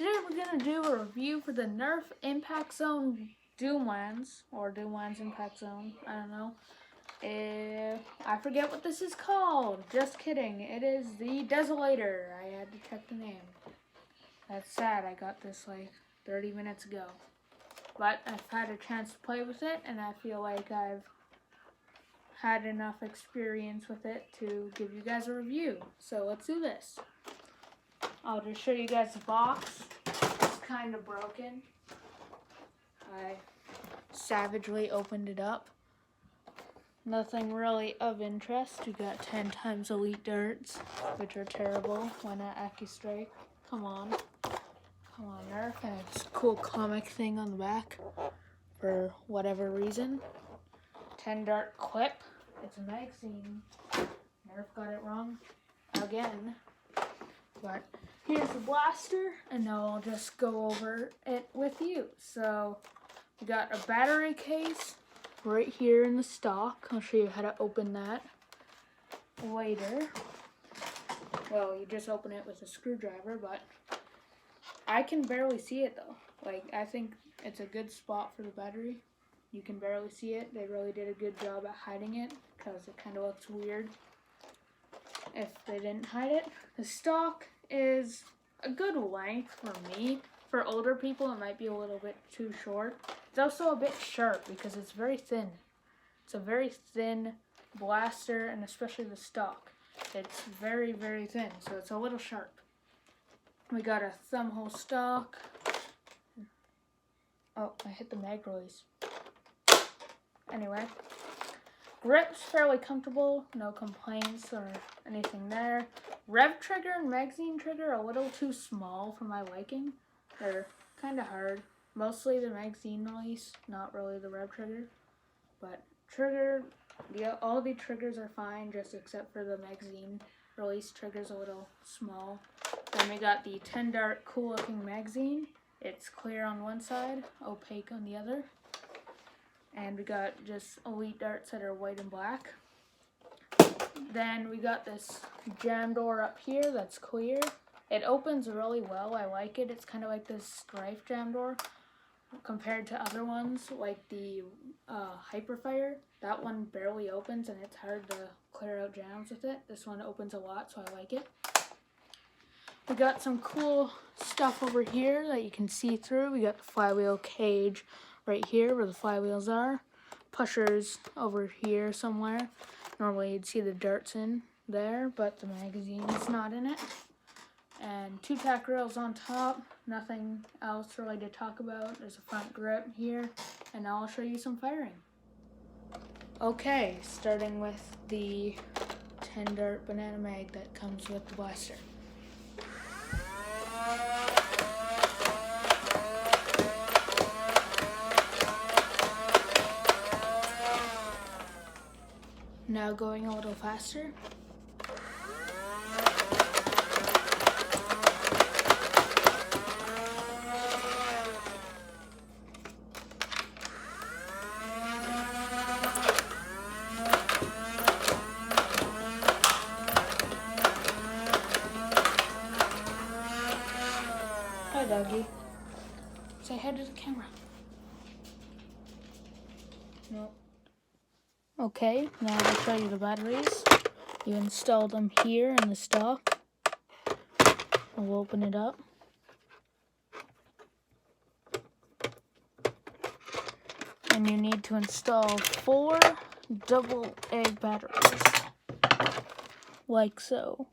today we're going to do a review for the Nerf Impact Zone Doomlands, or Doomlands Impact Zone, I don't know. I forget what this is called, just kidding. It is the Desolator. I had to check the name. That's sad, I got this like 30 minutes ago. But I've had a chance to play with it, and I feel like I've had enough experience with it to give you guys a review. So let's do this. I'll just show you guys the box. It's kind of broken. I savagely opened it up. Nothing really of interest. We got 10 times elite darts, which are terrible. Why not AccuStrike? Come on. Come on, Nerf. And it's a cool comic thing on the back for whatever reason. 10 dart clip. It's a magazine. Nerf got it wrong again. But here's the blaster, and now I'll just go over it with you. So we got a battery case right here in the stock. I'll show you how to open that later. Well, you just open it with a screwdriver, but I can barely see it though. Like, I think it's a good spot for the battery. You can barely see it. They really did a good job at hiding it because it kind of looks weird if they didn't hide it. The stock is a good length for me. For older people, it might be a little bit too short. It's also a bit sharp because it's very thin. It's a very thin blaster, and especially the stock. It's very, very thin, so it's a little sharp. We got a thumb hole stock. Oh, I hit the mag release. Anyway, grip's fairly comfortable, no complaints or anything there. Rev trigger and magazine trigger are a little too small for my liking. They're kind of hard. Mostly the magazine release, not really the rev trigger. But trigger, all the triggers are fine, just except for the magazine release trigger's a little small. Then we got the 10 dart cool looking magazine. It's clear on one side, opaque on the other. And we got just elite darts that are white and black. Then we got this jam door up here that's clear. It opens really well. I like it. It's kind of like this strife jam door compared to other ones like the Hyperfire. That one barely opens and it's hard to clear out jams with it. This one opens a lot, so I like it. We got some cool stuff over here that you can see through. We got the flywheel cage right here where the flywheels are. Pushers over here somewhere. Normally you'd see the darts in there, but the magazine's not in it. And 2 tack rails on top. Nothing else really to talk about. There's a front grip here, and now I'll show you some firing. Okay, starting with the 10 dart banana mag that comes with the blaster. Now going a little faster. Hi, doggy. Say hi to the camera. Nope. Okay, now I'll show you the batteries. You install them here in the stock. We'll open it up. And you need to install 4 double A batteries. Like so.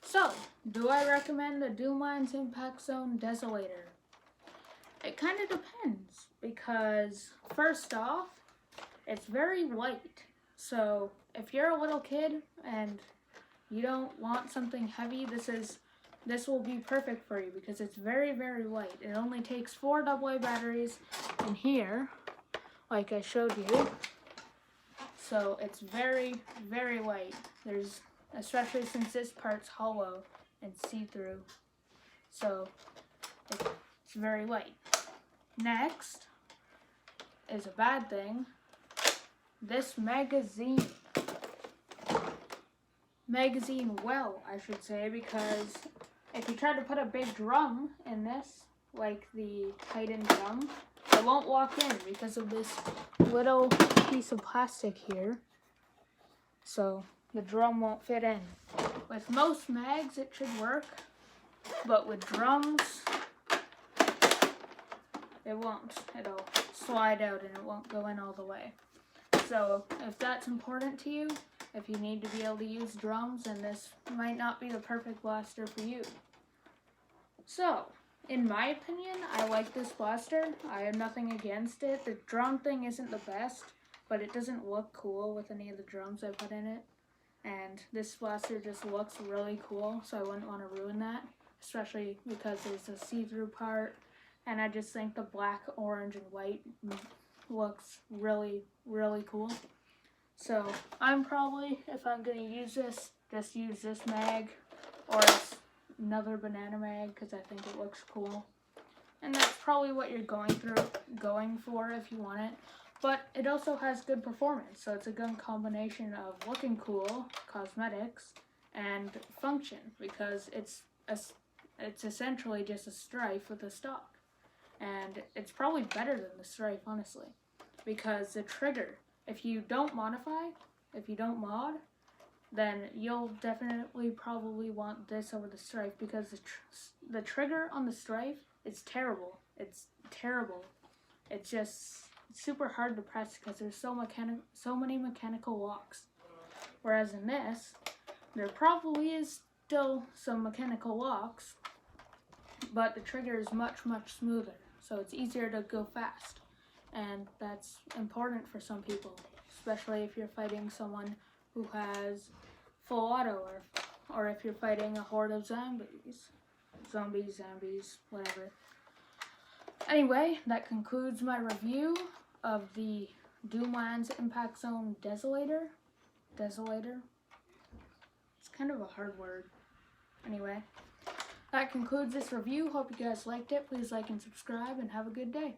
So, do I recommend the Doomlands Impact Zone Desolator? It kind of depends, because first off, it's very light. So if you're a little kid and you don't want something heavy, this will be perfect for you because it's very, very light. It only takes 4 AA batteries in here, like I showed you. So it's very, very light. Especially since this part's hollow and see-through. So it's very light. Next is a bad thing. This magazine magazine well, I should say, because if you try to put a big drum in this, like the Titan drum, it won't walk in because of this little piece of plastic here. So the drum won't fit in. With most mags it should work, but with drums it won't. It'll slide out and it won't go in all the way. So if that's important to you, if you need to be able to use drums, then this might not be the perfect blaster for you. So, in my opinion, I like this blaster. I have nothing against it. The drum thing isn't the best, but it doesn't look cool with any of the drums I put in it. And this blaster just looks really cool, so I wouldn't want to ruin that, especially because there's a see-through part, and I just think the black, orange, and white looks really, really cool. So I'm probably, if I'm going to use this, just use this mag or another banana mag because I think it looks cool. And that's probably what you're going for if you want it. But it also has good performance, so it's a good combination of looking cool, cosmetics, and function, because it's essentially just a Strife with a stock. And it's probably better than the Strife, honestly, because the trigger, if you don't modify, if you don't mod, then you'll definitely probably want this over the Strife, because the trigger on the Strife is terrible. It's terrible. It's just super hard to press because there's so many mechanical locks. Whereas in this, there probably is still some mechanical locks, but the trigger is much, much smoother, so it's easier to go fast. And that's important for some people, especially if you're fighting someone who has full auto, or if you're fighting a horde of zombies, whatever. Anyway, that concludes my review of the Doomlands Impact Zone Desolator. Desolator? It's kind of a hard word. Anyway, that concludes this review. Hope you guys liked it. Please like and subscribe, and have a good day.